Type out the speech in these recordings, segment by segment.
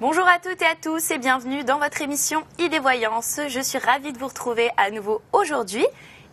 Bonjour à toutes et à tous et bienvenue dans votre émission Idées Voyance. Je suis ravie de vous retrouver à nouveau aujourd'hui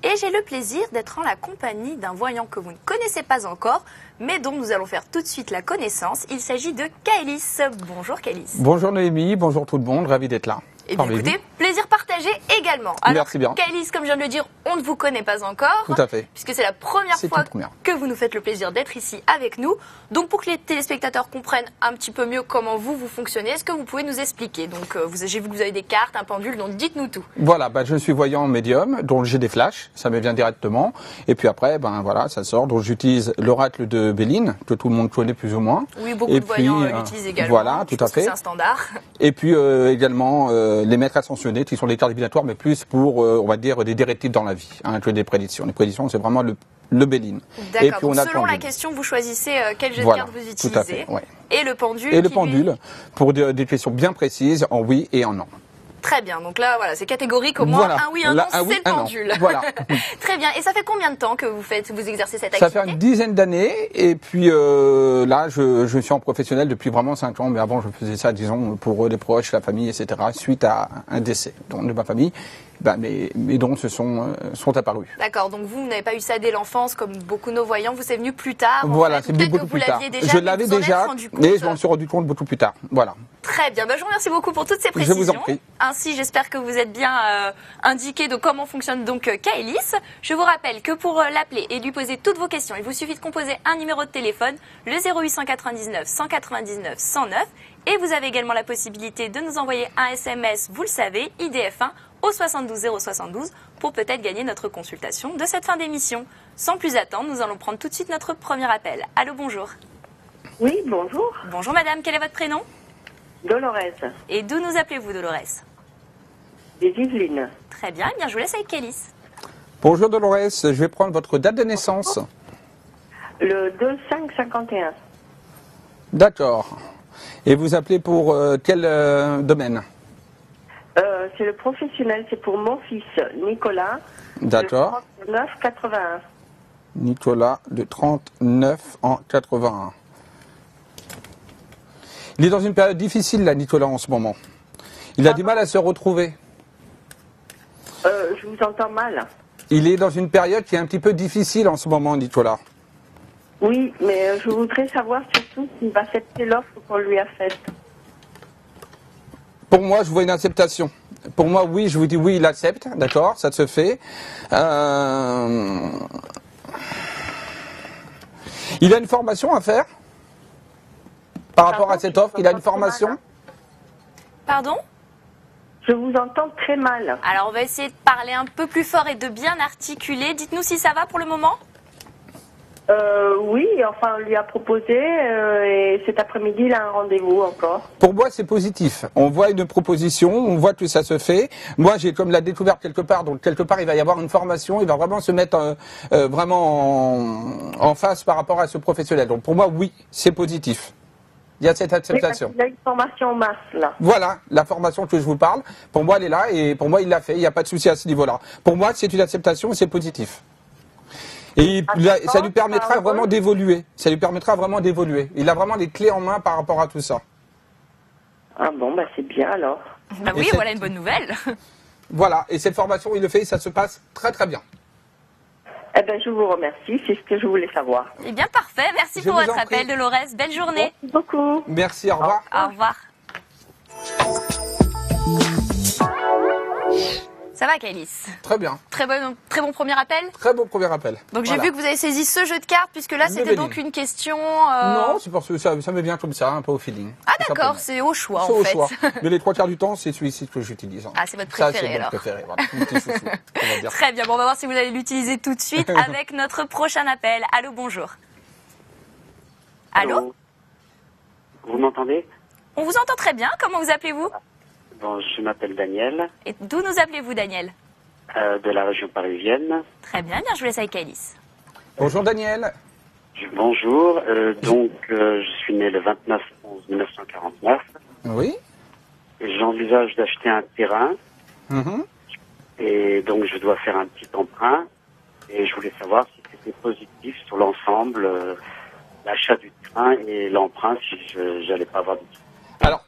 et j'ai le plaisir d'être en la compagnie d'un voyant que vous ne connaissez pas encore, mais dont nous allons faire tout de suite la connaissance. Il s'agit de Kaëlys. Bonjour Kaëlys. Bonjour Noémie, bonjour tout le monde, ravi d'être là. Et bien écoutez, plaisir partagé également. Alors, merci bien. Kaëlys, comme je viens de le dire, on ne vous connaît pas encore. Tout à fait. Puisque c'est la première fois que vous nous faites le plaisir d'être ici avec nous. Donc pour que les téléspectateurs comprennent un petit peu mieux comment vous fonctionnez, est-ce que vous pouvez nous expliquer? Donc j'ai vu que vous avez des cartes, un pendule, donc dites-nous tout. Voilà, je suis voyant médium, dont j'ai des flashs, ça me vient directement. Et puis après, voilà, ça sort. Donc j'utilise l'oracle de Béline, que tout le monde connaît plus ou moins. Oui, beaucoup de voyants l'utilisent également. Voilà, tout à fait. C'est un standard. Et puis également les maîtres ascensionnés, qui sont des cartes divinatoires, mais plus pour, on va dire, des directives dans la vie, que des prédictions. Les prédictions, c'est vraiment le Béline. D'accord, selon la question, vous choisissez quel jeu de cartes vous utilisez. Tout à fait, ouais. Et le pendule. Et le pendule, pour des questions bien précises, en oui et en non. Très bien, donc là, voilà, c'est catégorique, au moins un oui, un non, c'est le pendule. Voilà. Très bien, et ça fait combien de temps que vous exercez cette activité? Ça fait une dizaine d'années, et puis là, je suis en professionnel depuis vraiment 5 ans, mais avant, je faisais ça, disons, pour les proches, la famille, etc., suite à un décès de ma famille. Mes dons sont apparus. D'accord, donc vous n'avez pas eu ça dès l'enfance, comme beaucoup de nos voyants, vous c'est venu plus tard. Voilà, c'est venu beaucoup plus tard. Je l'avais déjà, mais je m'en suis rendu compte beaucoup plus tard. Voilà. Très bien, je vous remercie beaucoup pour toutes ces précisions. Je vous en prie. Ainsi, j'espère que vous êtes bien indiqué de comment fonctionne donc Kaëlys. Je vous rappelle que pour l'appeler et lui poser toutes vos questions, il vous suffit de composer un numéro de téléphone, le 0899 199 109. Et vous avez également la possibilité de nous envoyer un SMS, vous le savez, IDF1 au 72 072 pour peut-être gagner notre consultation de cette fin d'émission. Sans plus attendre, nous allons prendre tout de suite notre premier appel. Allô, bonjour. Oui, bonjour. Bonjour madame, quel est votre prénom? Dolores. Et d'où nous appelez-vous, Dolores? Des Yvelines. Très bien, je vous laisse avec Kaëlys. Bonjour Dolores, je vais prendre votre date de naissance. Le 2-5-51. D'accord. Et vous appelez pour quel domaine? C'est le professionnel, c'est pour mon fils Nicolas. D'accord. De 39-81. Nicolas de 39 en 81. Il est dans une période difficile là, Nicolas, en ce moment. Il a du mal à se retrouver. Je vous entends mal. Il est dans une période qui est un petit peu difficile en ce moment, Nicolas. Oui, mais je voudrais savoir surtout s'il va accepter l'offre qu'on lui a faite. Pour moi, je vois une acceptation. Pour moi, oui, je vous dis oui, il accepte, d'accord, ça se fait. Il a une formation à faire par rapport à cette offre. Il a une formation. Pardon? Je vous entends très mal. Alors, on va essayer de parler un peu plus fort et de bien articuler. Dites-nous si ça va pour le moment. Oui, enfin, on lui a proposé et cet après-midi, il a un rendez-vous encore. Pour moi, c'est positif. On voit une proposition, on voit que ça se fait. Moi, j'ai comme la découverte quelque part, donc quelque part, il va y avoir une formation, il va vraiment se mettre vraiment en face par rapport à ce professionnel. Donc pour moi, oui, c'est positif. Il y a cette acceptation. Il a une formation en masse, là. Voilà, la formation que je vous parle, pour moi, elle est là et pour moi, il l'a fait. Il n'y a pas de souci à ce niveau-là. Pour moi, c'est une acceptation et c'est positif. Et ça lui permettra vraiment d'évoluer. Ça lui permettra vraiment d'évoluer. Il a vraiment les clés en main par rapport à tout ça. Ah bon, c'est bien alors. Oui, voilà une bonne nouvelle. Voilà, et cette formation, il le fait, ça se passe très très bien. Eh bien, je vous remercie, c'est ce que je voulais savoir. Eh bien, parfait. Merci pour votre appel, Dolores. Belle journée. Merci beaucoup. Merci, au revoir. Au revoir. Ça va, Kaëlys? Très bien. Très bon premier appel? Très bon premier appel. Donc j'ai vu que vous avez saisi ce jeu de cartes, puisque là c'était donc une question... Non, c'est parce que ça me vient comme ça, un peu au feeling. Ah d'accord, c'est au choix en fait. C'est au choix. Mais les 3 quarts du temps, c'est celui-ci que j'utilise. Ah, c'est votre préféré alors. C'est mon préféré, voilà. Mon petit chouchou, on va dire. Très bien, on va voir si vous allez l'utiliser tout de suite avec notre prochain appel. Allô, bonjour. Allô? Vous m'entendez? On vous entend très bien, comment vous appelez-vous? Bon, je m'appelle Daniel. Et d'où nous appelez-vous, Daniel? De la région parisienne. Très bien, je vous laisse avec Kaëlys. Bonjour Daniel. Bonjour, je suis né le 29/11/1949. Oui. J'envisage d'acheter un terrain. Et donc je dois faire un petit emprunt. Et je voulais savoir si c'était positif sur l'ensemble, l'achat du terrain et l'emprunt, si j'allais pas avoir de... Alors,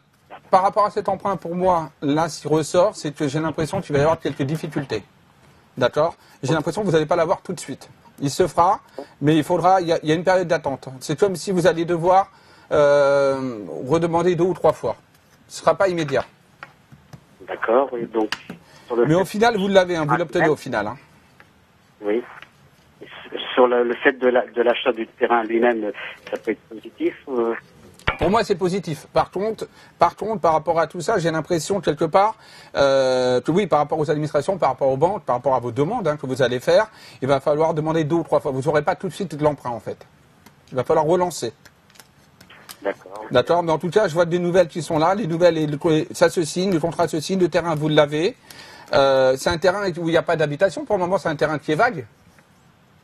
par rapport à cet emprunt, pour moi, là, ce qui ressort, c'est que j'ai l'impression qu'il va y avoir quelques difficultés. D'accord? J'ai l'impression que vous n'allez pas l'avoir tout de suite. Il se fera, mais il y a une période d'attente. C'est comme si vous alliez devoir redemander 2 ou 3 fois. Ce ne sera pas immédiat. D'accord, oui, donc... Mais au final, vous l'avez, hein, vous l'obtenez au final. Hein. Oui. Sur le fait de l'achat du terrain lui-même, ça peut être positif Pour moi, c'est positif. Par contre, par rapport à tout ça, j'ai l'impression quelque part que oui, par rapport aux administrations, par rapport aux banques, par rapport à vos demandes que vous allez faire, il va falloir demander 2 ou 3 fois. Vous n'aurez pas tout de suite de l'emprunt, en fait. Il va falloir relancer. D'accord. D'accord, mais en tout cas, je vois des nouvelles qui sont là. Les nouvelles, ça se signe, le contrat se signe, le terrain, vous l'avez. C'est un terrain où il n'y a pas d'habitation. Pour le moment, c'est un terrain qui est vague.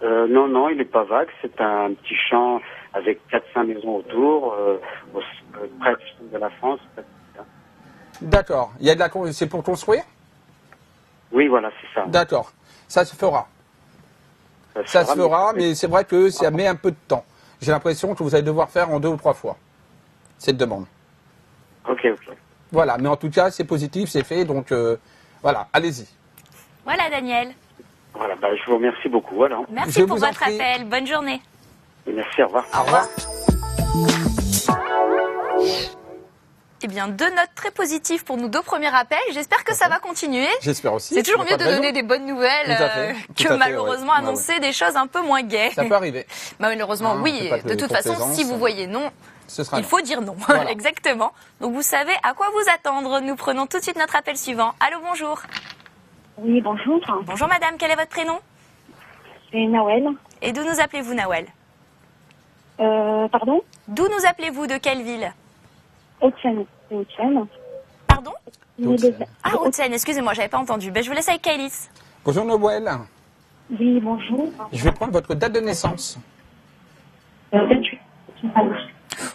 Non, il n'est pas vague. C'est un petit champ avec 4-5 maisons autour, près du centre de la France. D'accord. C'est pour construire? Oui, voilà, c'est ça. D'accord. Ça se fera. Ça se fera, mais c'est vrai que ça met un peu de temps. J'ai l'impression que vous allez devoir faire en 2 ou 3 fois cette demande. Ok. Voilà, mais en tout cas, c'est positif, c'est fait, donc voilà, allez-y. Voilà, Daniel. Voilà, je vous remercie beaucoup. Alors. Merci pour votre appel. Bonne journée. Merci, au revoir. Au revoir. Eh bien, 2 notes très positives pour nos 2 premiers appels. J'espère que ça va continuer. J'espère aussi. C'est toujours mieux de donner des bonnes nouvelles que malheureusement annoncer des choses un peu moins gaies. Ça peut arriver. Malheureusement, oui. De toute façon, si vous voyez non, il faut dire non. Voilà. Exactement. Donc, vous savez à quoi vous attendre. Nous prenons tout de suite notre appel suivant. Allô, bonjour. Oui, bonjour. Bonjour, madame. Quel est votre prénom? C'est Nawel. Et d'où nous appelez-vous, Nawel? Pardon? D'où nous appelez-vous? De quelle ville? Haute-Seine. Pardon? Haute-Seine. Ah, Haute-Seine, excusez-moi, j'avais pas entendu. Je vous laisse avec Kailis. Bonjour Noël. Oui, bonjour. Je vais prendre votre date de naissance. 28.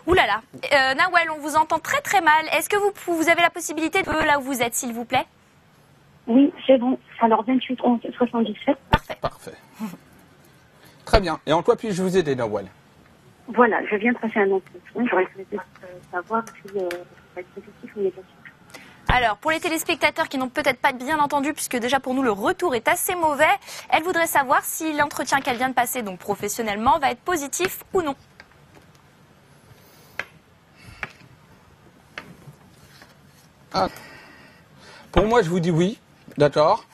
Ouh là là. Nawel, on vous entend très très mal. Est-ce que vous avez la possibilité de là où vous êtes, s'il vous plaît? Oui, c'est bon. Alors 28 11 77. Parfait. Très bien. Et en quoi puis-je vous aider, Noël? Voilà, je viens de passer un entretien. J'aurais souhaité savoir si ça va être positif ou négatif. Alors, pour les téléspectateurs qui n'ont peut-être pas bien entendu, puisque déjà pour nous le retour est assez mauvais, elle voudrait savoir si l'entretien qu'elle vient de passer, donc professionnellement, va être positif ou non. Ah. Pour moi, je vous dis oui, d'accord.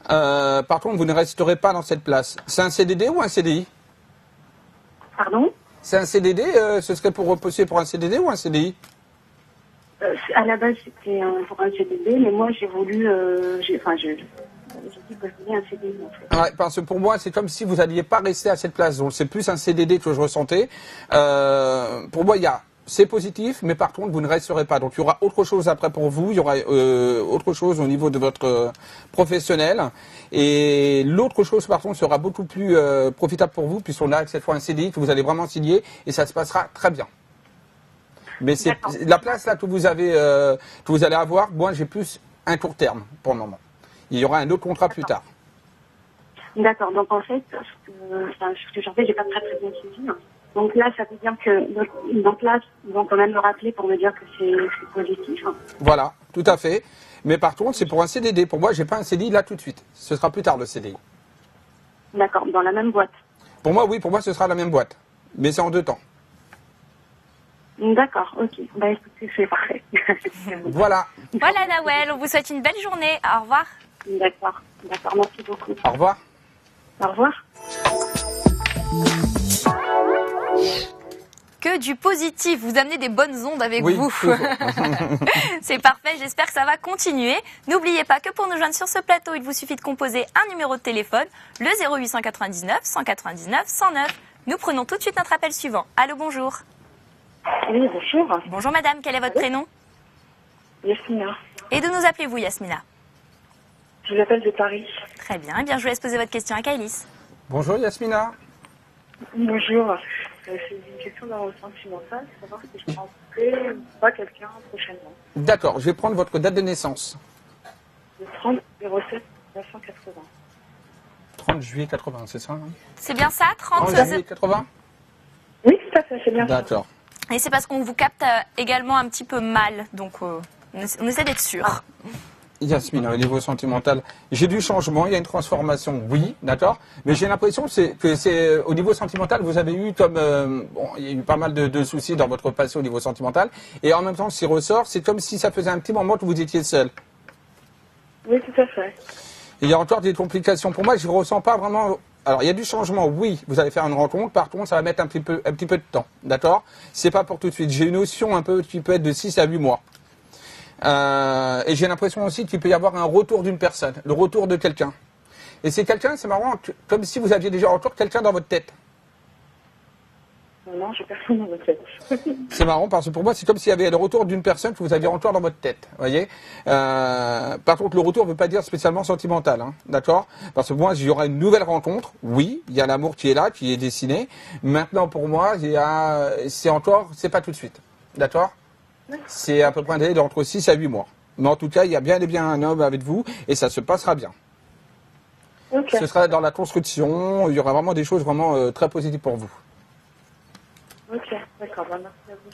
Par contre, vous ne resterez pas dans cette place. C'est un CDD ou un CDI? Pardon? C'est un CDD, ce serait pour reposer pour un CDD ou un CDI? À la base, c'était pour un CDD, mais moi, j'ai voulu... j'ai dit que je voulais un CDI, en fait. Ouais, parce que pour moi, c'est comme si vous n'alliez pas rester à cette place. Donc, c'est plus un CDD que je ressentais. Pour moi, c'est positif, mais par contre, vous ne resterez pas. Donc, il y aura autre chose après pour vous. Il y aura autre chose au niveau de votre professionnel. Et l'autre chose, par contre, sera beaucoup plus profitable pour vous, puisqu'on a cette fois un CDI que vous allez vraiment signer et ça se passera très bien. Mais c'est la place là que vous allez avoir. Moi, j'ai plus un court terme pour le moment. Il y aura un autre contrat plus tard. D'accord. Donc en fait, ce que j'en fais, j'ai pas très bien suivi. Donc là, ça veut dire que donc là, ils vont quand même me rappeler pour me dire que c'est positif. Voilà, tout à fait. Mais par contre, c'est pour un CDD. Pour moi, j'ai pas un CDI là tout de suite. Ce sera plus tard le CDI. D'accord. Dans la même boîte. Pour moi, oui. Pour moi, ce sera la même boîte. Mais c'est en 2 temps. D'accord, ok. Bah écoutez, c'est parfait. Voilà. Voilà, Nawel, on vous souhaite une belle journée. Au revoir. D'accord, merci beaucoup. Au revoir. Au revoir. Que du positif, vous amenez des bonnes ondes avec vous. Toujours. C'est parfait, j'espère que ça va continuer. N'oubliez pas que pour nous joindre sur ce plateau, il vous suffit de composer un numéro de téléphone, le 0899 199 109. Nous prenons tout de suite notre appel suivant. Allô, bonjour. Oui, bonjour. Bonjour madame, quel est votre prénom? Yasmina. Et d'où nous appelez-vous, Yasmina? Je vous appelle de Paris. Très bien, eh bien je vous laisse poser votre question à Kailis. Bonjour Yasmina. Bonjour. C'est une question d'un sentimental, savoir si je peux rencontrer ou pas quelqu'un prochainement. D'accord, je vais prendre votre date de naissance. Le 30 07 980. 30 juillet 80, c'est ça? C'est bien ça, 30 juillet 80? Oui, tout à fait, c'est bien ça. D'accord. Et c'est parce qu'on vous capte également un petit peu mal, donc On essaie d'être sûr. Yasmine, au niveau sentimental, j'ai du changement, il y a une transformation, oui, d'accord, mais j'ai l'impression que c'est au niveau sentimental, vous avez eu comme bon, il y a eu pas mal de soucis dans votre passé au niveau sentimental, et en même temps, ce qui ressort, c'est comme si ça faisait un petit moment que vous étiez seul. Oui, tout à fait. Et il y a encore des complications. Pour moi, je ne ressens pas vraiment. Alors, il y a du changement, oui, vous allez faire une rencontre, par contre, ça va mettre un petit peu de temps, d'accord. C'est pas pour tout de suite. J'ai une notion un peu qui peut être de 6 à 8 mois. Et j'ai l'impression aussi qu'il peut y avoir un retour d'une personne, le retour de quelqu'un. Et c'est quelqu'un, c'est marrant, comme si vous aviez déjà encore quelqu'un dans votre tête. Non, j'ai personne dans votre tête. C'est marrant parce que pour moi, c'est comme s'il y avait le retour d'une personne que vous aviez encore dans votre tête. Voyez. Par contre, le retour ne veut pas dire spécialement sentimental, hein, d'accord. Parce que moi, il y aura une nouvelle rencontre. Oui, il y a l'amour qui est là, qui est dessiné. Maintenant, pour moi, c'est pas tout de suite, d'accord. C'est à peu près un délai d'entre 6 à 8 mois. Mais en tout cas, il y a bien et bien un homme avec vous et ça se passera bien. Okay. Ce sera dans la construction, il y aura vraiment des choses vraiment très positives pour vous. Ok, d'accord, bah, merci à vous.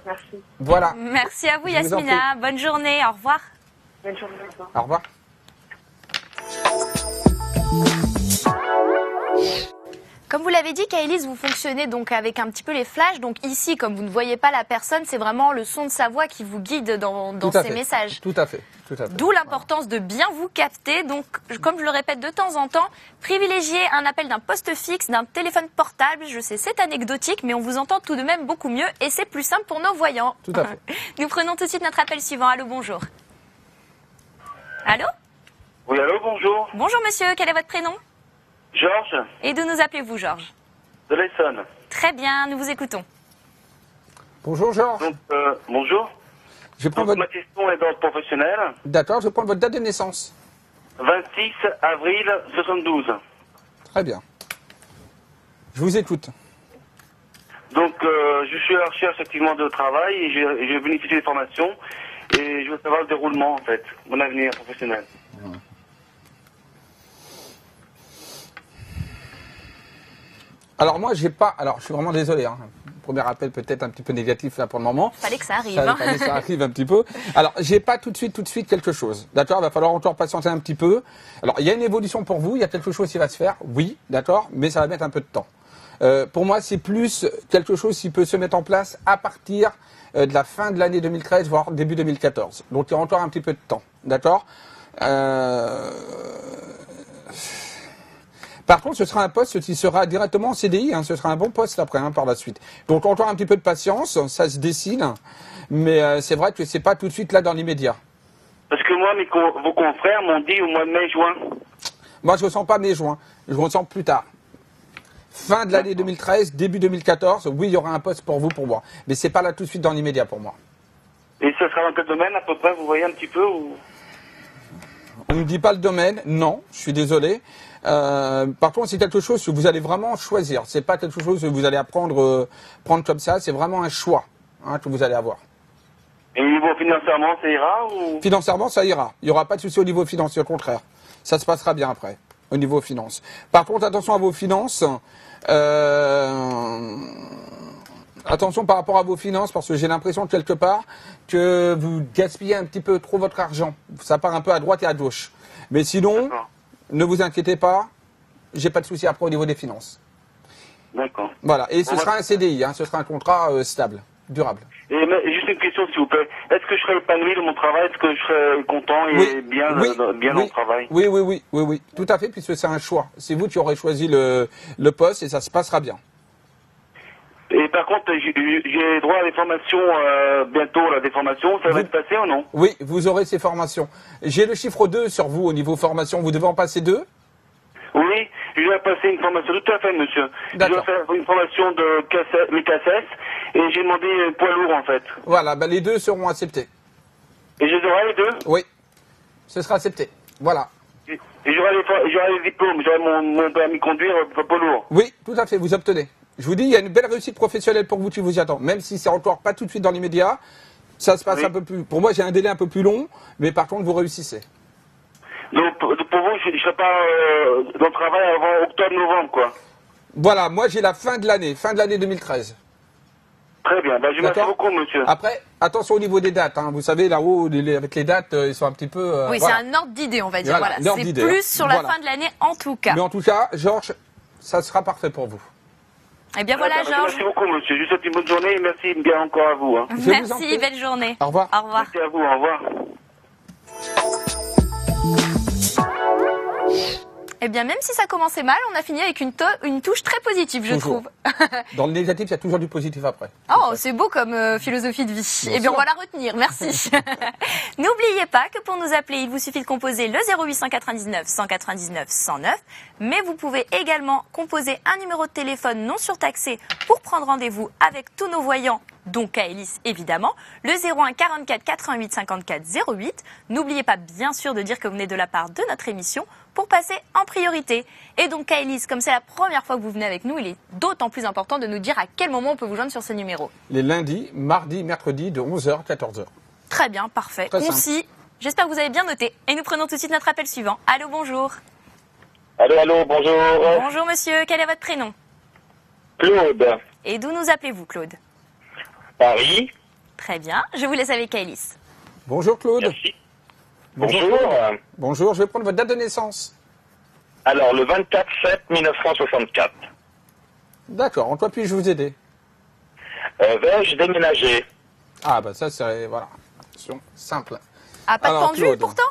Merci. Voilà. Merci à vous, Je vous en Yasmina. Bonne journée. Au revoir. Bonne journée, au revoir. Au revoir. Comme vous l'avez dit, Kaëlys, vous fonctionnez donc avec un petit peu les flashs. Donc ici, comme vous ne voyez pas la personne, c'est vraiment le son de sa voix qui vous guide dans ces messages. Tout à fait. D'où l'importance de bien vous capter. Donc, comme je le répète de temps en temps, privilégiez un appel d'un poste fixe, d'un téléphone portable. Je sais, c'est anecdotique, mais on vous entend tout de même beaucoup mieux et c'est plus simple pour nos voyants. Tout à fait. Nous prenons tout de suite notre appel suivant. Allô, bonjour. Allô ? Oui, allô, bonjour. Bonjour monsieur, quel est votre prénom ? Georges, Et d'où nous appelez-vous, Georges ? de l'Essonne. Très bien, nous vous écoutons. Bonjour Georges. Donc, bonjour. Je prends Donc, votre... ma question est d'ordre professionnel. D'accord, je prends votre date de naissance. 26 avril 72. Très bien. Je vous écoute. Donc, je suis à la recherche activement de travail et j'ai bénéficié des formations et je veux savoir le déroulement, en fait, mon avenir professionnel. Alors moi, j'ai pas... Alors, je suis vraiment désolé. Hein. Premier appel peut-être un petit peu négatif là pour le moment. Fallait que ça arrive. Fallait que ça arrive un petit peu. Alors, j'ai pas tout de suite quelque chose. D'accord, il va falloir encore patienter un petit peu. Alors, il y a une évolution pour vous, il y a quelque chose qui va se faire. Oui, d'accord, mais ça va mettre un peu de temps. Pour moi, c'est plus quelque chose qui peut se mettre en place à partir de la fin de l'année 2013, voire début 2014. Donc, il y a encore un petit peu de temps. D'accord. Par contre, ce sera un poste qui sera directement en CDI, hein, ce sera un bon poste après, hein, par la suite. Donc encore un petit peu de patience, ça se dessine, mais c'est vrai que c'est pas tout de suite là dans l'immédiat. Parce que moi, vos confrères m'ont dit au mois de mai-juin. Moi, je ressens pas mai-juin, je ressens plus tard. Fin de l'année 2013, début 2014, oui, il y aura un poste pour vous, pour moi. Mais c'est pas là tout de suite dans l'immédiat pour moi. Et ce sera dans quel domaine à peu près, vous voyez un petit peu ou... On ne me dit pas le domaine, non, je suis désolé. Par contre, c'est quelque chose que vous allez vraiment choisir. C'est pas quelque chose que vous allez prendre comme ça. C'est vraiment un choix, hein, que vous allez avoir. Et au niveau financièrement, ça ira ou... Financièrement, ça ira. Il n'y aura pas de souci au niveau financier, au contraire. Ça se passera bien après, au niveau finances. Par contre, attention à vos finances. Attention par rapport à vos finances, parce que j'ai l'impression quelque part que vous gaspillez un petit peu trop votre argent. Ça part un peu à droite et à gauche. Mais sinon, ne vous inquiétez pas, j'ai pas de souci après au niveau des finances. D'accord. Voilà, et ce sera un CDI, hein, ce sera un contrat stable, durable. Et juste une question, s'il vous plaît. Est-ce que je serai épanoui dans mon travail? Est-ce que je serai content et bien dans le travail? Oui, tout à fait, puisque c'est un choix. C'est vous qui aurez choisi le poste et ça se passera bien. Et par contre, j'ai droit à des formations bientôt, là, des formations. Ça va être passé ou non? Oui, vous aurez ces formations. J'ai le chiffre 2 sur vous au niveau formation. Vous devez en passer 2? Oui, je vais passer une formation, tout à fait, monsieur. Je dois faire une formation de KSS et j'ai demandé poids lourd, en fait. Voilà, ben les deux seront acceptés. Et je aurai les deux? Oui, ce sera accepté. Voilà. Et j'aurai les diplômes, j'aurai mon permis conduire poids lourd. Oui, tout à fait, vous obtenez. Je vous dis, il y a une belle réussite professionnelle pour vous qui vous y attend. Même si c'est encore pas tout de suite dans l'immédiat, ça se passe un peu plus... Pour moi, j'ai un délai un peu plus long, mais par contre, vous réussissez. Donc, pour vous, je ne serai pas dans le travail avant octobre-novembre, quoi. Voilà, moi, j'ai la fin de l'année 2013. Très bien. Ben, je vous remercie D'accord. beaucoup, monsieur. Après, attention au niveau des dates. Hein. Vous savez, là-haut, avec les dates, ils sont un petit peu... Oui, voilà. c'est un ordre d'idée, on va dire. Voilà, Voilà. l'ordre C'est d'idée, plus hein. sur la Voilà. fin de l'année, en tout cas. Mais en tout cas, Georges, ça sera parfait pour vous. Eh bien voilà, Très bien, Georges. merci beaucoup, monsieur. Je vous souhaite une bonne journée et merci bien encore à vous. Hein. Je vous en Merci, prie. belle journée. Au revoir. Au revoir. Merci à vous. Au revoir. Eh bien, même si ça commençait mal, on a fini avec une touche très positive, je Toujours. trouve. Dans le négatif, il y a toujours du positif après. Oh, c'est beau comme philosophie de vie. Bien Eh bien, on sûr. va la retenir, merci. N'oubliez pas que pour nous appeler, il vous suffit de composer le 0899 199 109, mais vous pouvez également composer un numéro de téléphone non surtaxé pour prendre rendez-vous avec tous nos voyants, dont Kaelis évidemment, le 01 44 88 54 08. N'oubliez pas bien sûr de dire que vous venez de la part de notre émission pour passer en priorité. Et donc Kaelis, comme c'est la première fois que vous venez avec nous, il est d'autant plus important de nous dire à quel moment on peut vous joindre sur ce numéro. Les lundis, mardis, mercredis de 11h à 14h. Très bien, parfait, Très simple. concis. J'espère que vous avez bien noté. Et nous prenons tout de suite notre appel suivant. Allô, bonjour. Allô, bonjour. Bonjour monsieur, quel est votre prénom? Claude, Et d'où nous appelez-vous, Claude? Paris. Très bien, je vous laisse avec Kaelis. Bonjour Claude. Merci. Bonjour. Bonjour. Claude. Bonjour, je vais prendre votre date de naissance. Alors, le 24/7/1964. D'accord, en quoi puis-je vous aider? Vais-je déménager? Ah bah ça c'est... Voilà. Attention, simple. Ah, pas Alors, de pendule Claude. pourtant?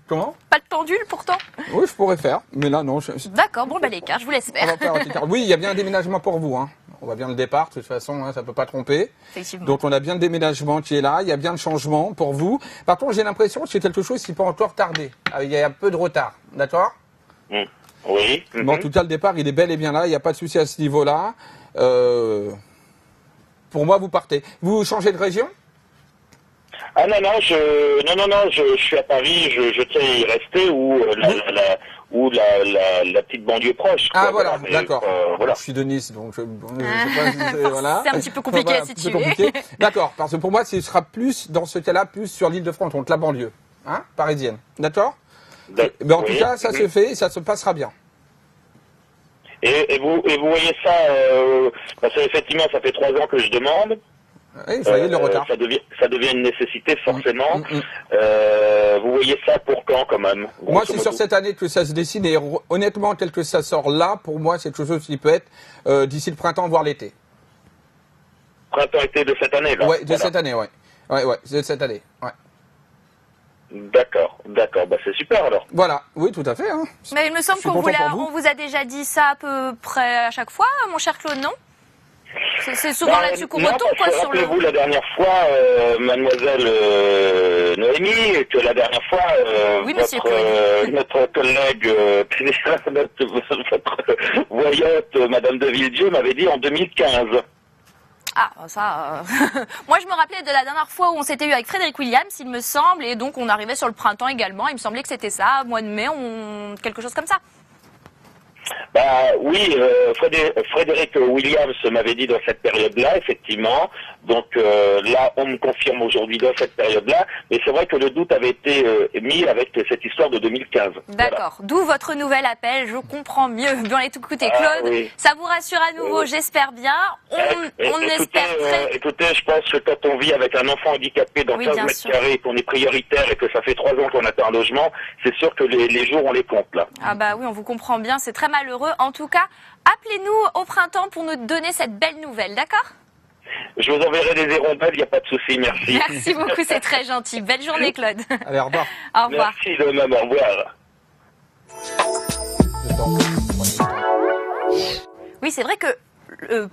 Comment? Pas de pendule pourtant? Oui, je pourrais faire, mais là non. D'accord, bon bah les cartes, je vous laisse On faire. va faire un petit quart. Oui, il y a bien un déménagement pour vous. Hein. On voit bien le départ, de toute façon, hein, ça ne peut pas tromper. Effectivement. Donc on a bien le déménagement qui est là, il y a bien le changement pour vous. Par contre, j'ai l'impression que c'est quelque chose qui peut encore tarder. Il y a un peu de retard, d'accord? Oui. Mais en tout cas, le départ, il est bel et bien là, il n'y a pas de souci à ce niveau-là. Pour moi, vous partez. Vous changez de région? Ah non, je suis à Paris, je tiens à y rester ou la petite banlieue proche. Ah quoi, voilà, mais, d'accord. voilà. Je suis de Nice, donc je sais pas si c'est voilà. C'est un petit peu compliqué Voilà, à un petit peu situer. compliqué. D'accord, parce que pour moi, ce sera plus, dans ce cas-là, plus sur l'île de France, donc la banlieue, hein, parisienne. D'accord? Mais en tout cas, ça se fait et ça se passera bien. Et vous voyez ça, parce qu'effectivement, ça fait 3 ans que je demande. Oui, vous voyez le retard. Ça devient une nécessité, forcément. Vous voyez ça pour quand, quand même? Moi, grosso c'est sur modo cette année que ça se dessine et honnêtement, tel que ça sort là, pour moi, c'est quelque chose qui peut être d'ici le printemps, voire l'été. Printemps-été de cette année, là? Ouais, de Voilà. cette année, ouais. Ouais, de cette année, ouais. D'accord, bah c'est super alors. Voilà, oui, tout à fait. Hein. Mais il me semble Je suis qu'on content pour vous. on vous a déjà dit ça à peu près à chaque fois, mon cher Claude, non? C'est souvent là-dessus qu'on non, retombe, parce quoi, que sur le... rappelez-vous la dernière fois, mademoiselle Noémie, que la dernière fois, Oui, monsieur Claude. notre collègue, votre voyante, madame de Villedieu, m'avait dit en 2015. Ah, ça... Moi, je me rappelais de la dernière fois où on s'était eu avec Frédéric Williams, il me semble, et donc on arrivait sur le printemps également. Il me semblait que c'était ça, mois de mai, quelque chose comme ça. Bah oui, Frédéric Williams m'avait dit dans cette période-là, effectivement. Donc là, on me confirme aujourd'hui dans cette période-là. Mais c'est vrai que le doute avait été mis avec cette histoire de 2015. D'accord. D'où votre nouvel appel. Je comprends mieux. Bien écoutez, Ah, Claude, oui. ça vous rassure à nouveau, j'espère bien. On espère très... Écoutez, je pense que quand on vit avec un enfant handicapé dans Oui, 15 bien mètres sûr. carrés, qu'on est prioritaire et que ça fait 3 ans qu'on attend un logement, c'est sûr que les jours, on les compte, là. Ah bah oui, on vous comprend bien, c'est très malheureux. En tout cas, appelez-nous au printemps pour nous donner cette belle nouvelle, d'accord? Je vous enverrai des hirondelles, il n'y a pas de souci, merci. Merci beaucoup, c'est très gentil. Belle journée, Claude. Allez, au revoir. Au revoir. Merci de même, au revoir. Oui, c'est vrai que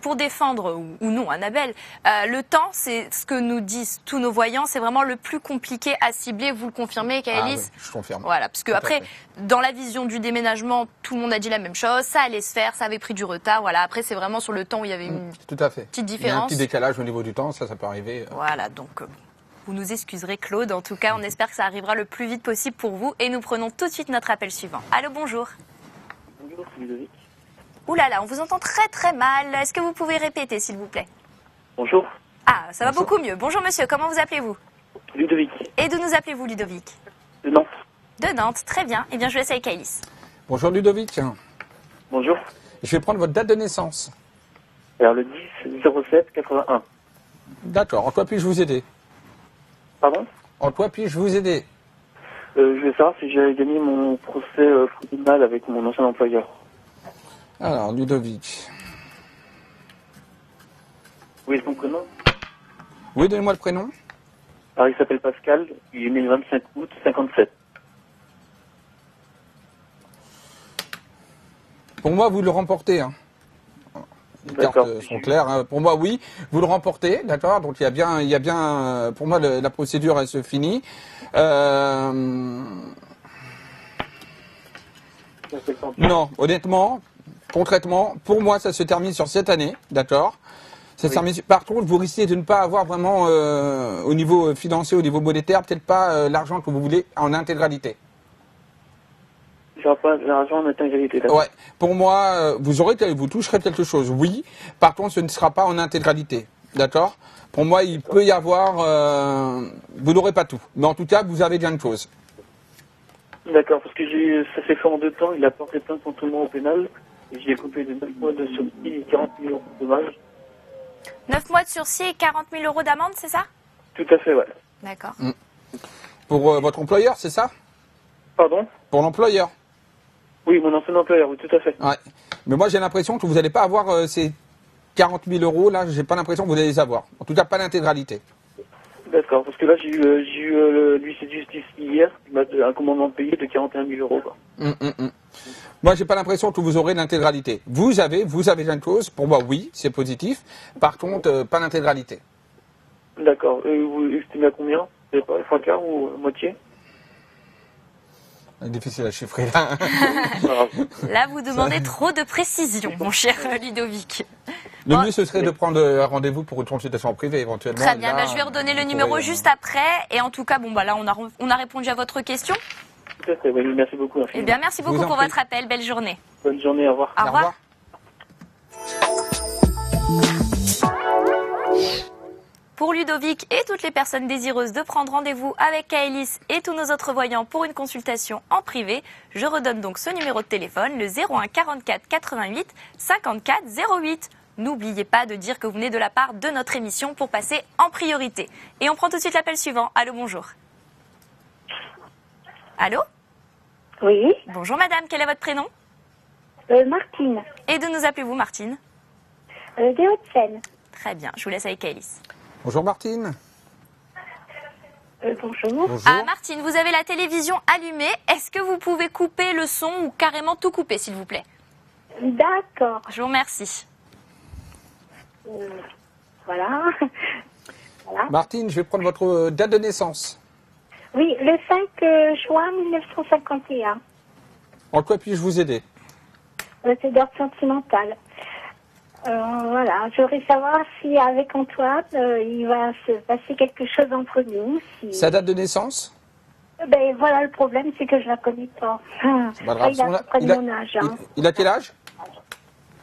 pour défendre ou non Annabelle, le temps, c'est ce que nous disent tous nos voyants, c'est vraiment le plus compliqué à cibler. Vous le confirmez, Ah, Kaelis? oui, je confirme. Voilà, parce que Tout à après, fait. dans la vision du déménagement, tout le monde a dit la même chose, ça allait se faire, ça avait pris du retard. Voilà, après, c'est vraiment sur le temps où il y avait une Tout à fait. petite Il y a un différence. petit décalage au niveau du temps, ça peut arriver. Voilà, donc vous nous excuserez, Claude. En tout cas, on espère que ça arrivera le plus vite possible pour vous. Et nous prenons tout de suite notre appel suivant. Allô, bonjour. Bonjour, c'est Ludovic. Ouh là là, on vous entend très très mal. Est-ce que vous pouvez répéter, s'il vous plaît? Bonjour, Ah, ça va Bonjour. beaucoup mieux. Bonjour monsieur, comment vous appelez-vous? Ludovic, Et d'où nous appelez-vous, Ludovic? de Nantes. De Nantes, très bien. Eh bien, je laisse avec Kaelis. Bonjour Ludovic. Bonjour. Je vais prendre votre date de naissance. Alors le 10 07 81. D'accord. En quoi puis-je vous aider? Pardon? En quoi puis-je vous aider? Je voulais savoir si j'avais gagné mon procès tribunal avec mon ancien employeur. Alors, Ludovic. Oui, son prénom? Oui, donnez-moi le prénom. Alors, il s'appelle Pascal, il est né le 25 août 57. Pour moi, vous le remportez. Hein. Les D'accord. cartes sont claires. Hein. Pour moi, oui, vous le remportez, d'accord. Donc il y a bien, pour moi, la procédure elle se finit. Non, honnêtement, concrètement, pour moi, ça se termine sur cette année, d'accord. Ça se termine. Par contre, vous risquez de ne pas avoir vraiment, au niveau financier, au niveau monétaire, peut-être pas l'argent que vous voulez en intégralité. J'aurai pas l'argent en intégralité, d'accord. Ouais. Pour moi, vous toucherez quelque chose, oui. Par contre, ce ne sera pas en intégralité, d'accord. Pour moi, il peut y avoir, vous n'aurez pas tout, mais en tout cas, vous avez bien une chose. D'accord, parce que ça s'est fait en 2 temps, il a porté plainte contre moi au pénal, et j'ai coupé de 9 mois de sursis et 40 000 euros de dommages. 9 mois de sursis et 40 000 euros d'amende, c'est ça? Tout à fait, ouais. D'accord. Pour votre employeur, c'est ça? Pardon? Pour l'employeur. Oui, mon ancien employeur, oui, tout à fait. Ouais. Mais moi, j'ai l'impression que vous n'allez pas avoir ces 40 000 euros, là, j'ai pas l'impression que vous allez les avoir. En tout cas, pas l'intégralité. D'accord, parce que là, j'ai eu l'huissier de justice hier, qui m'a un commandement de payer de 41 000 euros, quoi. Moi, j'ai pas l'impression que vous aurez l'intégralité. Vous avez une chose. Pour moi, oui, c'est positif. Par contre, pas l'intégralité. D'accord. Vous estimez à combien? Je sais pas, 3 quarts ou moitié? Difficile à chiffrer, là. Là, vous demandez trop de précision, mon cher Ludovic. Le mieux, ce serait de prendre un rendez-vous pour une consultation privée, éventuellement. Très bien, là, je vais redonner le numéro juste après. Et en tout cas, bon, là, on a répondu à votre question. Tout à fait, oui, merci beaucoup. Eh bien, merci beaucoup pour votre appel. Belle journée. Bonne journée, au revoir. Au revoir. Pour Ludovic et toutes les personnes désireuses de prendre rendez-vous avec Kaelis et tous nos autres voyants pour une consultation en privé, je redonne donc ce numéro de téléphone, le 01 44 88 54 08. N'oubliez pas de dire que vous venez de la part de notre émission pour passer en priorité. Et on prend tout de suite l'appel suivant. Allô, bonjour. Allô? Oui. Bonjour madame, quel est votre prénom? Martine. Et de nous appelez-vous Martine? Des Hauts-de-Seine. Très bien, je vous laisse avec Kaelis. Bonjour Martine. Bonjour. Bonjour. Ah Martine, vous avez la télévision allumée. Est-ce que vous pouvez couper le son ou carrément tout couper, s'il vous plaît? D'accord. Je vous remercie. Voilà. Martine, je vais prendre votre date de naissance. Oui, le 5 juin 1951. En quoi puis-je vous aider? C'est d'ordre sentimental. Voilà, je voudrais savoir si avec Antoine, il va se passer quelque chose entre nous. Si... Sa date de naissance? Ben voilà, le problème, c'est que je la connais pas. Pas grave. Il a à peu près mon âge. Hein. Il a quel âge?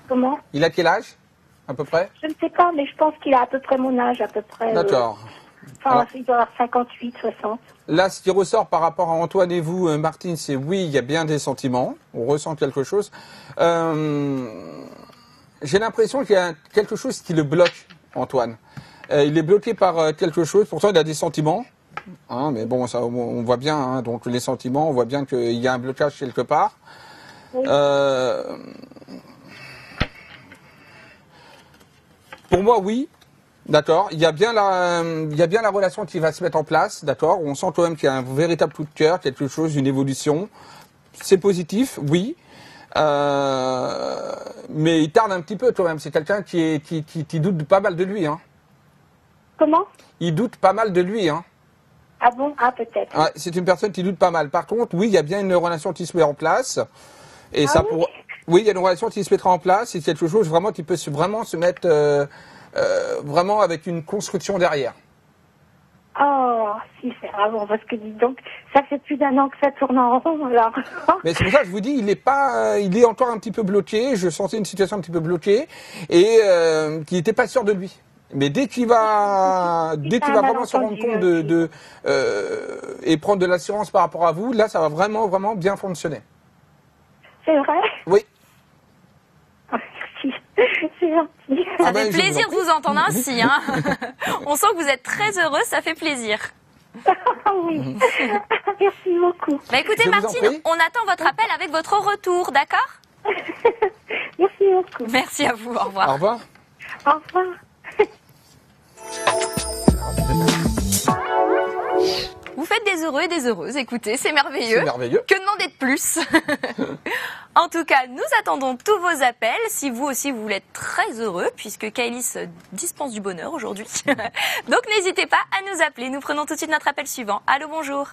Comment? Il a quel âge, à peu près? Je ne sais pas, mais je pense qu'il a à peu près mon âge, à peu près. D'accord. Enfin, il doit avoir 58, 60. Là, ce qui ressort par rapport à Antoine et vous, Martine, c'est oui, il y a bien des sentiments. On ressent quelque chose. J'ai l'impression qu'il y a quelque chose qui le bloque, Antoine. Il est bloqué par quelque chose. Pourtant, il a des sentiments. Hein, mais bon, ça, on voit bien. Hein, donc, les sentiments, on voit bien qu'il y a un blocage quelque part. Oui. Pour moi, oui. D'accord. Il y a bien la relation qui va se mettre en place. D'accord. On sent quand même qu'il y a un véritable coup de cœur, quelque chose, une évolution. C'est positif, oui. Mais il tarde un petit peu quand même. C'est quelqu'un qui doute pas mal de lui. Hein. Comment? Il doute pas mal de lui. Hein. Ah bon? Ah, peut-être. Ouais, c'est une personne qui doute pas mal. Par contre, oui, il y a bien une relation qui se met en place. Et ça oui? Oui, il y a une relation qui se mettra en place. C'est quelque chose vraiment qui peut vraiment se mettre vraiment avec une construction derrière. Oh, si, c'est bon, parce que dis donc, ça fait plus d'1 an que ça tourne en rond, alors. Mais c'est pour ça que je vous dis, il est encore un petit peu bloqué. Je sentais une situation un petit peu bloquée et qui n'était pas sûr de lui. Mais dès qu'il va vraiment se rendre compte et prendre de l'assurance par rapport à vous, là, ça va vraiment, vraiment bien fonctionner. C'est vrai? Oui. Merci merci. C'est gentil. Ça Ah ben, fait je vous plaisir en de vous entendre ainsi. Hein. On sent que vous êtes très heureux, ça fait plaisir. Oui. Merci beaucoup. Bah écoutez Je vous en Martine, prie. on attend votre appel avec votre retour, d'accord? Merci beaucoup. Merci à vous, au Au revoir. revoir. Au revoir. Vous faites des heureux et des heureuses, écoutez, c'est merveilleux. C'est merveilleux. Que demander de plus? En tout cas, nous attendons tous vos appels. Si vous aussi vous voulez être très heureux, puisque Kailis dispense du bonheur aujourd'hui. Donc n'hésitez pas à nous appeler. Nous prenons tout de suite notre appel suivant. Allô, bonjour.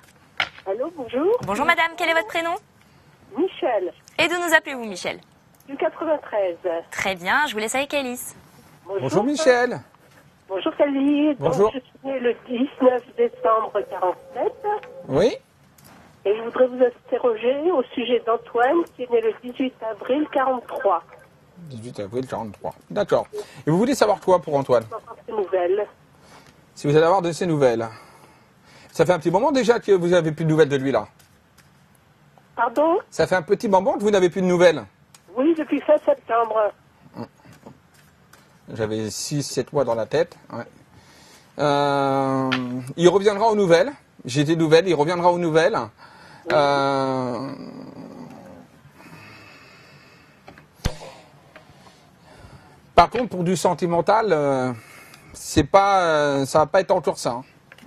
Allô, bonjour. Bonjour madame, quel est votre prénom? Michel, Et d'où nous appelez-vous, Michel? du 93. Très bien, je vous laisse avec Kailis. Bonjour Michel. Bonjour Kelly. Bonjour. Donc, je suis née le 19 décembre 47 Oui. et je voudrais vous interroger au sujet d'Antoine qui est né le 18 avril 43. 18 avril 43. D'accord. Et vous voulez savoir quoi pour Antoine? Encore ces nouvelles. Si vous allez avoir de ses nouvelles. Ça fait un petit moment déjà que vous n'avez plus de nouvelles de lui là. Pardon? Ça fait un petit moment que vous n'avez plus de nouvelles. Oui, depuis fin septembre. J'avais 6-7 mois dans la tête. Ouais. Il reviendra aux nouvelles. J'ai des nouvelles, il reviendra aux nouvelles. Par contre, pour du sentimental, c'est pas, ça va pas être encore ça. Hein.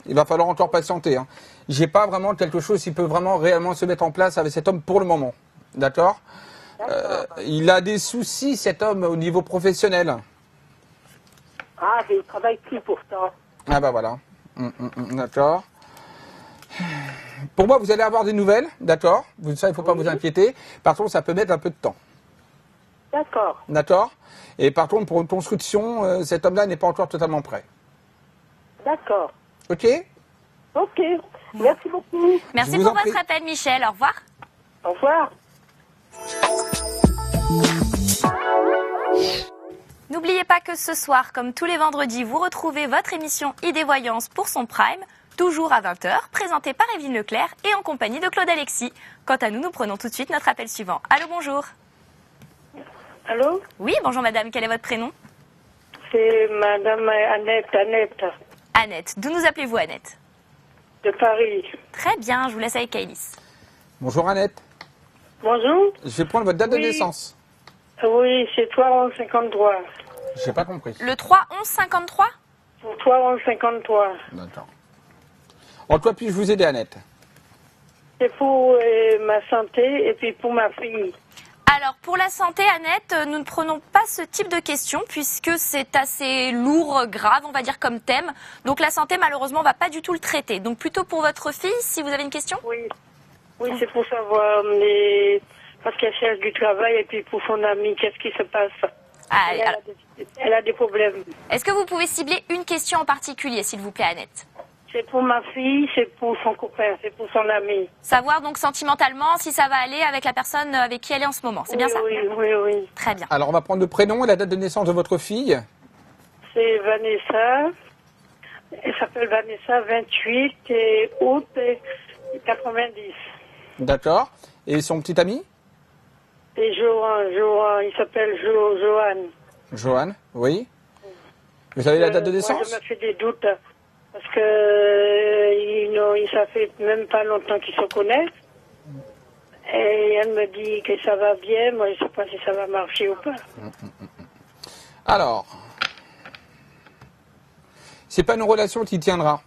Il va falloir encore patienter. Hein. J'ai pas vraiment quelque chose qui peut vraiment réellement se mettre en place avec cet homme pour le moment. D'accord. Il a des soucis, cet homme, au niveau professionnel. Ah, mais il travaille plus pourtant. Ah bah voilà. D'accord. Pour moi, vous allez avoir des nouvelles, d'accord. Ça, il ne faut pas vous inquiéter. Par contre, ça peut mettre un peu de temps. D'accord. D'accord. Et par contre, pour une construction, cet homme-là n'est pas encore totalement prêt. D'accord. Ok. Ok. Merci beaucoup. Merci Je vous pour en prie. votre appel, Michel. Au revoir. Au revoir. N'oubliez pas que ce soir, comme tous les vendredis, vous retrouvez votre émission Idées Voyance pour son prime, toujours à 20h, présentée par Evelyne Leclerc et en compagnie de Claude Alexis. Quant à nous, nous prenons tout de suite notre appel suivant. Allô, bonjour. Allô? Oui, bonjour madame, quel est votre prénom? C'est madame Annette Annette. D'où nous appelez-vous, Annette? de Paris. Très bien, je vous laisse avec Kailis. Bonjour Annette. Bonjour. Je vais prendre votre date de Oui. naissance. Oui, c'est toi 1153. J'ai pas compris. Le 3-11-53? Pour toi 1153. D'accord. En quoi puis-je vous aider, Annette? C'est pour ma santé et puis pour ma fille. Alors, pour la santé, Annette, nous ne prenons pas ce type de questions puisque c'est assez lourd, grave, on va dire, comme thème. Donc, la santé, malheureusement, on ne va pas du tout le traiter. Donc, plutôt pour votre fille, si vous avez une question? Oui. Oui, c'est pour savoir parce qu'elle cherche du travail et puis pour son amie, qu'est-ce qui se passe? Ah, Elle a des problèmes. est-ce que vous pouvez cibler une question en particulier, s'il vous plaît, Annette? C'est pour ma fille, c'est pour son copain, c'est pour son ami. Savoir donc sentimentalement si ça va aller avec la personne avec qui elle est en ce moment. C'est bien ça? Oui. Très bien. Alors, on va prendre le prénom et la date de naissance de votre fille. C'est Vanessa. Elle s'appelle Vanessa, 28 et août 90. D'accord. Et son petit ami? Et Johan, il s'appelle Johan. Johan, oui. Vous avez la date de Moi, naissance? je me fais des doutes parce que ça fait même pas longtemps qu'ils se connaissent. Et elle me dit que ça va bien. Moi, je sais pas si ça va marcher ou pas. Alors, c'est pas une relation qui tiendra.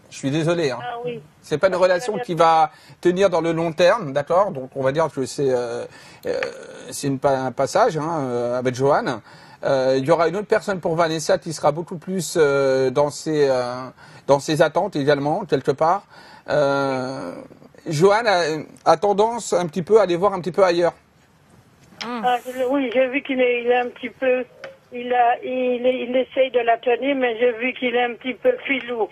Je suis désolé. Hein. Ah oui. C'est pas une relation qui va tenir dans le long terme, d'accord? Donc on va dire que c'est un passage hein, avec Johan. Il y aura une autre personne pour Vanessa qui sera beaucoup plus dans ses attentes également quelque part. Johan a tendance un petit peu à aller voir un petit peu ailleurs. Ah, oui, j'ai vu qu'il est un petit peu. Il essaye de la tenir, mais j'ai vu qu'il est un petit peu filou.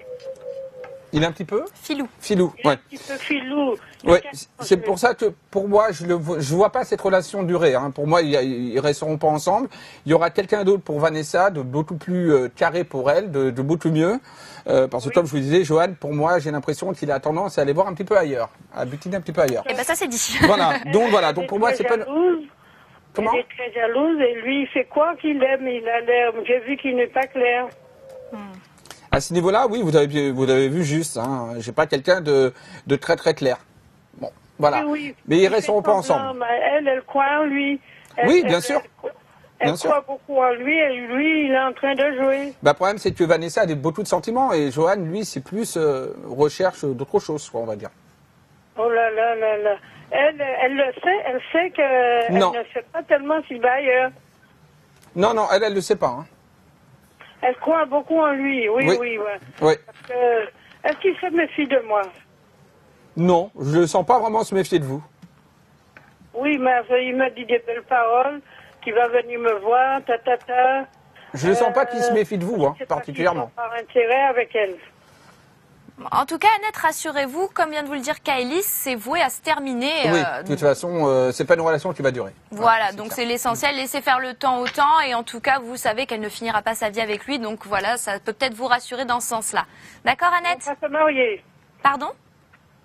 Il est un petit peu Filou. Filou, Il est ouais. un petit peu filou. Ouais, c'est pour ça que pour moi, je vois pas cette relation durer. Hein. Pour moi, ils resteront pas ensemble. Il y aura quelqu'un d'autre pour Vanessa, de beaucoup plus carré pour elle, de beaucoup mieux. Parce que comme je vous disais, Johan, pour moi, j'ai l'impression qu'il a tendance à aller voir un petit peu ailleurs, à butiner un petit peu ailleurs. Eh ben ça c'est dit. Voilà. Donc pour moi, c'est pas. Jalouse. Comment? Elle est très jalouse et lui, il fait quoi qu'il aime? Il a l'air, j'ai vu qu'il n'est pas clair. À ce niveau-là, oui, vous avez vu juste. Hein. J'ai pas quelqu'un de très très clair. Bon, voilà. Oui, mais ils resteront pas ensemble. Elle croit en lui. Oui, bien sûr. Elle croit beaucoup en lui et lui, il est en train de jouer. Bah, le problème, c'est que Vanessa a beaucoup de sentiments et Johan, lui, c'est plus recherche d'autre chose, quoi, on va dire. Oh là là là là. Elle le sait, elle sait qu'elle ne sait pas tellement s'il va ailleurs. Non, non, elle le sait pas. Hein. Elle croit beaucoup en lui, oui. Oui. Est-ce qu'il se méfie de moi? Non, je ne sens pas vraiment se méfier de vous. Oui, mais il m'a dit des belles paroles, qu'il va venir me voir, Je ne sens pas qu'il se méfie de vous, hein, particulièrement. Par intérêt avec elle. En tout cas, Annette, rassurez-vous, comme vient de vous le dire Kaelis, c'est voué à se terminer. Oui, de toute façon, c'est pas une relation qui va durer. Voilà, donc c'est l'essentiel, laissez faire le temps au temps, et en tout cas, vous savez qu'elle ne finira pas sa vie avec lui, donc voilà, ça peut peut-être vous rassurer dans ce sens-là. D'accord, Annette? Ils vont pas se marier. Pardon?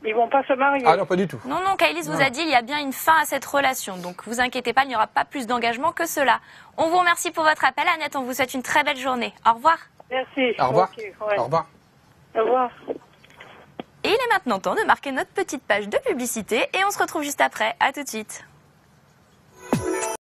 Ils vont pas se marier. Ah non, pas du tout. Non, Kaelis vous a dit il y a bien une fin à cette relation, donc vous inquiétez pas, il n'y aura pas plus d'engagement que cela. On vous remercie pour votre appel, Annette, on vous souhaite une très belle journée. Au revoir. Merci. Au revoir. Okay, ouais. Au revoir. Au revoir. Et il est maintenant temps de marquer notre petite page de publicité et on se retrouve juste après. À tout de suite.